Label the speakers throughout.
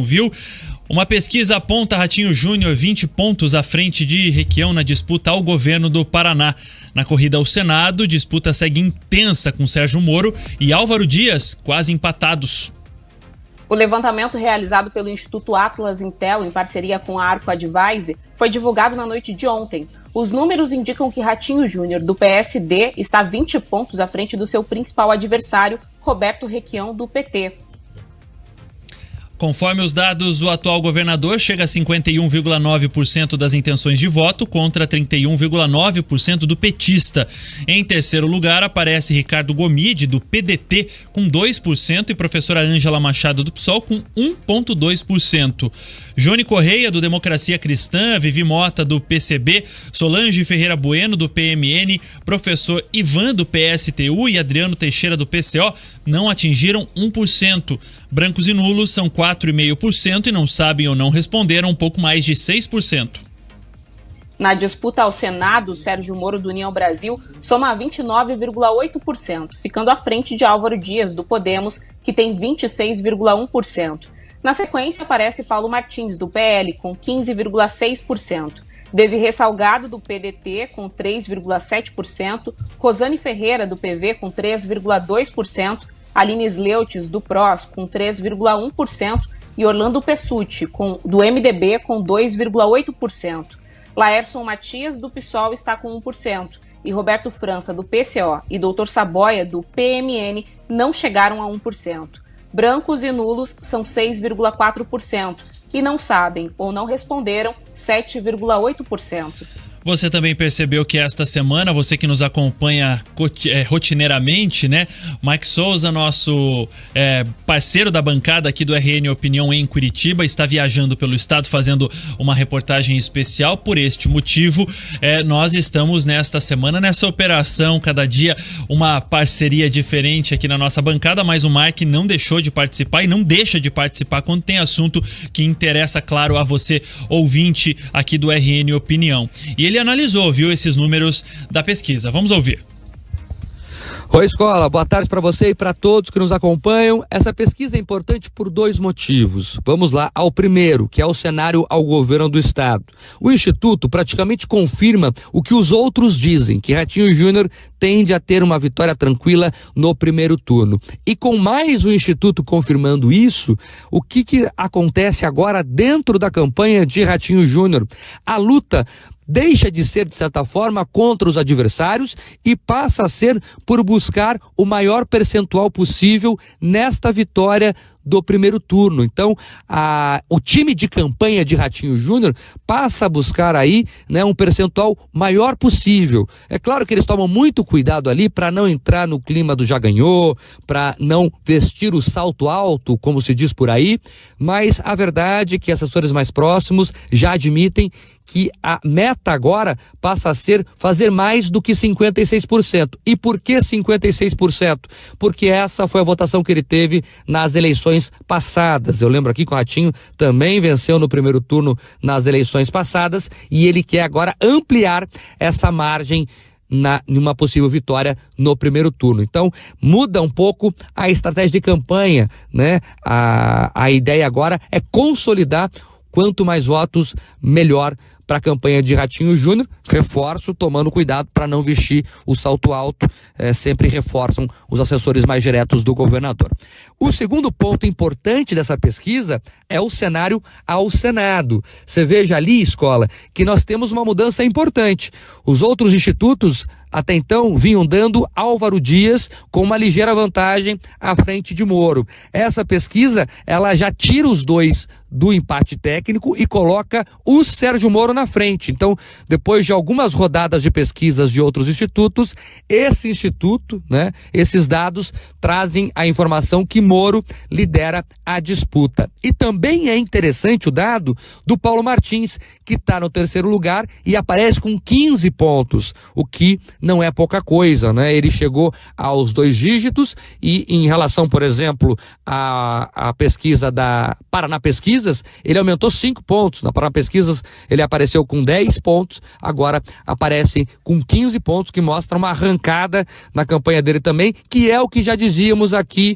Speaker 1: Viu? Uma pesquisa aponta Ratinho Júnior 20 pontos à frente de Requião na disputa ao governo do Paraná. Na corrida ao Senado, disputa segue intensa com Sérgio Moro e Álvaro Dias, quase empatados.
Speaker 2: O levantamento realizado pelo Instituto Atlas Intel, em parceria com a Arco Advise, foi divulgado na noite de ontem. Os números indicam que Ratinho Júnior, do PSD, está 20 pontos à frente do seu principal adversário, Roberto Requião, do PT.
Speaker 1: Conforme os dados, o atual governador chega a 51,9% das intenções de voto contra 31,9% do petista. Em terceiro lugar aparece Ricardo Gomide, do PDT, com 2% e professora Ângela Machado, do PSOL, com 1,2%. Jôni Correia, do Democracia Cristã, Vivi Mota, do PCB, Solange Ferreira Bueno, do PMN, professor Ivan, do PSTU e Adriano Teixeira, do PCO, não atingiram 1%. Brancos e nulos são 4,5% e não sabem ou não responderam um pouco mais de 6%.
Speaker 2: Na disputa ao Senado, Sérgio Moro, do União Brasil, soma 29,8%, ficando à frente de Álvaro Dias, do Podemos, que tem 26,1%. Na sequência, aparece Paulo Martins, do PL, com 15,6%. Desirê Salgado, do PDT, com 3,7%. Rosane Ferreira, do PV, com 3,2%. Aline Sleutis, do PROS, com 3,1%. E Orlando Pessutti, do MDB, com 2,8%. Laércio Matias, do PSOL, está com 1%. E Roberto França, do PCO, e Dr. Saboia, do PMN, não chegaram a 1%. Brancos e nulos são 6,4% e não sabem ou não responderam 7,8%.
Speaker 1: Você também percebeu que esta semana, você que nos acompanha rotineiramente, né? Mike Souza, nosso parceiro da bancada aqui do RN Opinião em Curitiba, está viajando pelo estado fazendo uma reportagem especial. Por este motivo, nós estamos nesta semana nessa operação, cada dia uma parceria diferente aqui na nossa bancada, mas o Mike não deixou de participar e não deixa de participar quando tem assunto que interessa, claro, a você, ouvinte aqui do RN Opinião. E ele analisou, viu, esses números da pesquisa. Vamos ouvir.
Speaker 3: Oi, Escola, boa tarde para você e para todos que nos acompanham. Essa pesquisa é importante por dois motivos. Vamos lá ao primeiro, que é o cenário ao governo do estado. O Instituto praticamente confirma o que os outros dizem, que Ratinho Júnior tende a ter uma vitória tranquila no primeiro turno. E com mais o Instituto confirmando isso, o que acontece agora dentro da campanha de Ratinho Júnior? A luta deixa de ser, de certa forma, contra os adversários e passa a ser por buscar o maior percentual possível nesta vitória do primeiro turno. Então, o time de campanha de Ratinho Júnior passa a buscar aí, né, um percentual maior possível. É claro que eles tomam muito cuidado ali para não entrar no clima do já ganhou, para não vestir o salto alto, como se diz por aí, mas a verdade é que assessores mais próximos já admitem que a meta agora passa a ser fazer mais do que 56%. E por que 56%? Porque essa foi a votação que ele teve nas eleições passadas. Eu lembro aqui que o Ratinho também venceu no primeiro turno nas eleições passadas e ele quer agora ampliar essa margem numa possível vitória no primeiro turno. Então, muda um pouco a estratégia de campanha, né? A ideia agora é consolidar quanto mais votos, melhor para a campanha de Ratinho Júnior. Reforço, tomando cuidado para não vestir o salto alto, sempre reforçam os assessores mais diretos do governador. O segundo ponto importante dessa pesquisa é o cenário ao Senado. Você veja ali, Escola, que nós temos uma mudança importante. Os outros institutos até então vinham dando Álvaro Dias com uma ligeira vantagem à frente de Moro. Essa pesquisa, ela já tira os dois do empate técnico e coloca o Sérgio Moro na frente. Então, depois de algumas rodadas de pesquisas de outros institutos, esse instituto, né, esses dados trazem a informação que Moro lidera a disputa. E também é interessante o dado do Paulo Martins, que está no terceiro lugar e aparece com 15 pontos, o que não é pouca coisa, né? Ele chegou aos 2 dígitos e em relação, por exemplo, à pesquisa da Paraná Pesquisas, ele aumentou 5 pontos. Na Paraná Pesquisas ele apareceu com 10 pontos, agora aparece com 15 pontos, que mostra uma arrancada na campanha dele também, que é o que já dizíamos aqui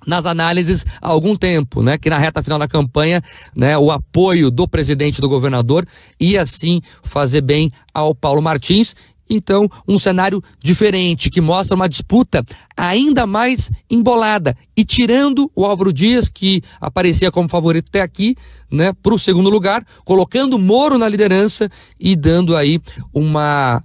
Speaker 3: nas análises há algum tempo, né? Que na reta final da campanha, né, o apoio do presidente e do governador ia sim fazer bem ao Paulo Martins. Então, um cenário diferente, que mostra uma disputa ainda mais embolada. E tirando o Álvaro Dias, que aparecia como favorito até aqui, né, para o segundo lugar, colocando Moro na liderança e dando aí uma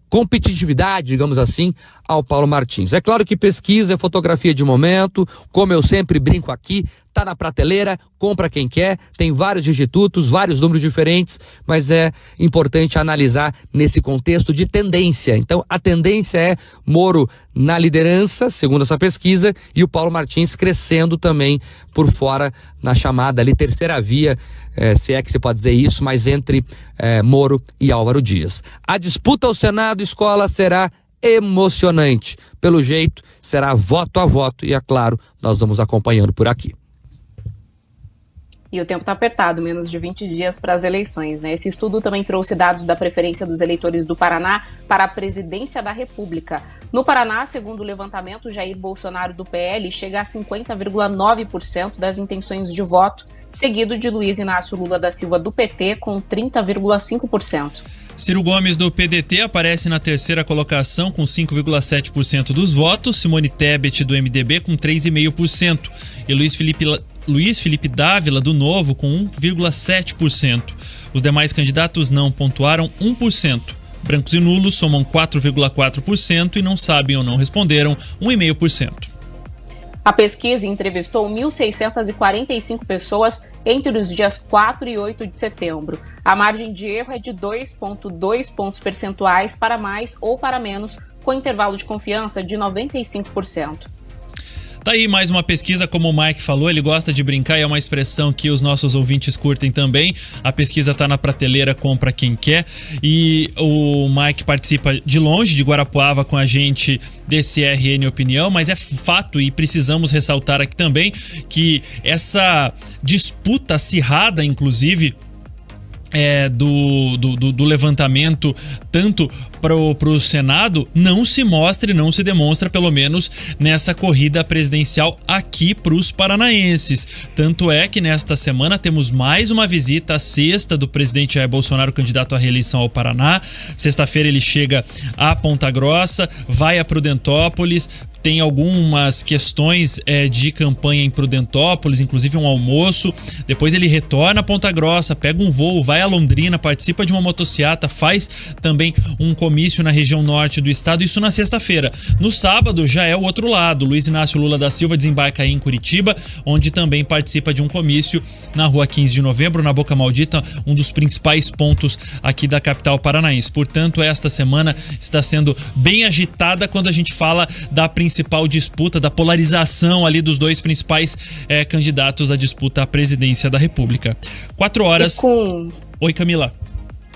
Speaker 3: competitividade, digamos assim, ao Paulo Martins. É claro que pesquisa é fotografia de momento, como eu sempre brinco aqui, tá na prateleira, compra quem quer, tem vários institutos, vários números diferentes, mas é importante analisar nesse contexto de tendência. Então, a tendência é Moro na liderança, segundo essa pesquisa, e o Paulo Martins crescendo também por fora na chamada ali terceira via, se é que se pode dizer isso, mas entre Moro e Álvaro Dias. A disputa ao Senado Escola será emocionante. Pelo jeito, será voto a voto e, é claro, nós vamos acompanhando por aqui.
Speaker 2: E o tempo está apertado, menos de 20 dias para as eleições, né? Esse estudo também trouxe dados da preferência dos eleitores do Paraná para a presidência da República. No Paraná, segundo o levantamento, Jair Bolsonaro do PL chega a 50,9% das intenções de voto, seguido de Luiz Inácio Lula da Silva do PT com 30,5%.
Speaker 1: Ciro Gomes do PDT aparece na terceira colocação com 5,7% dos votos, Simone Tebet do MDB com 3,5% e Luiz Felipe Dávila do Novo com 1,7%. Os demais candidatos não pontuaram 1%. Brancos e nulos somam 4,4% e não sabem ou não responderam 1,5%.
Speaker 2: A pesquisa entrevistou 1.645 pessoas entre os dias 4 e 8 de setembro. A margem de erro é de 2,2 pontos percentuais para mais ou para menos, com intervalo de confiança de 95%.
Speaker 1: Tá aí mais uma pesquisa, como o Mike falou, ele gosta de brincar e é uma expressão que os nossos ouvintes curtem também. A pesquisa tá na prateleira, compra quem quer. E o Mike participa de longe, de Guarapuava, com a gente desse RN Opinião, mas é fato e precisamos ressaltar aqui também que essa disputa acirrada, inclusive, do levantamento tanto para o Senado não se mostra e não se demonstra, pelo menos nessa corrida presidencial aqui para os paranaenses. Tanto é que nesta semana temos mais uma visita, a sexta, do presidente Jair Bolsonaro, candidato à reeleição ao Paraná. Sexta-feira ele chega a Ponta Grossa, vai a Prudentópolis, tem algumas questões de campanha em Prudentópolis, inclusive um almoço. Depois ele retorna a Ponta Grossa, pega um voo, vai a Londrina, participa de uma motociata, faz também um comício na região norte do estado, isso na sexta-feira. No sábado já é o outro lado, Luiz Inácio Lula da Silva desembarca aí em Curitiba, onde também participa de um comício na rua 15 de novembro, na Boca Maldita, um dos principais pontos aqui da capital paranaense. Portanto, esta semana está sendo bem agitada quando a gente fala da principal disputa, da polarização ali dos dois principais candidatos à disputa à presidência da República. 4 horas. Oi, Camila.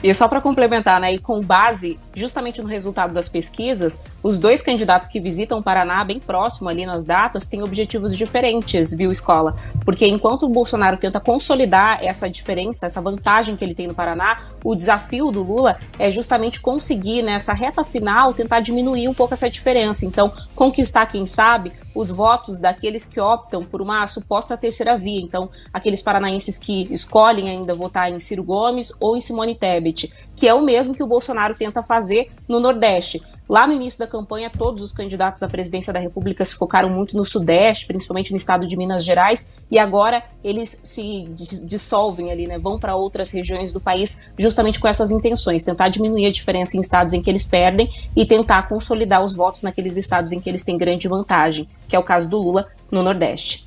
Speaker 2: E só para complementar, né, e com base justamente no resultado das pesquisas, os dois candidatos que visitam o Paraná, bem próximo ali nas datas, têm objetivos diferentes, viu, Escola? Porque enquanto o Bolsonaro tenta consolidar essa diferença, essa vantagem que ele tem no Paraná, o desafio do Lula é justamente conseguir, nessa reta final, tentar diminuir um pouco essa diferença. Então, conquistar, quem sabe, os votos daqueles que optam por uma suposta terceira via. Então, aqueles paranaenses que escolhem ainda votar em Ciro Gomes ou em Simone Tebet, que é o mesmo que o Bolsonaro tenta fazer no Nordeste. Lá no início da campanha, todos os candidatos à presidência da República se focaram muito no Sudeste, principalmente no estado de Minas Gerais, e agora eles se dissolvem ali, né? Vão para outras regiões do país justamente com essas intenções, tentar diminuir a diferença em estados em que eles perdem e tentar consolidar os votos naqueles estados em que eles têm grande vantagem, que é o caso do Lula no Nordeste.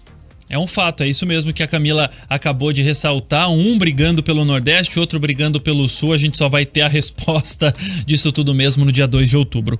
Speaker 1: É um fato, é isso mesmo que a Camila acabou de ressaltar, um brigando pelo Nordeste, outro brigando pelo Sul. A gente só vai ter a resposta disso tudo mesmo no dia 2 de outubro.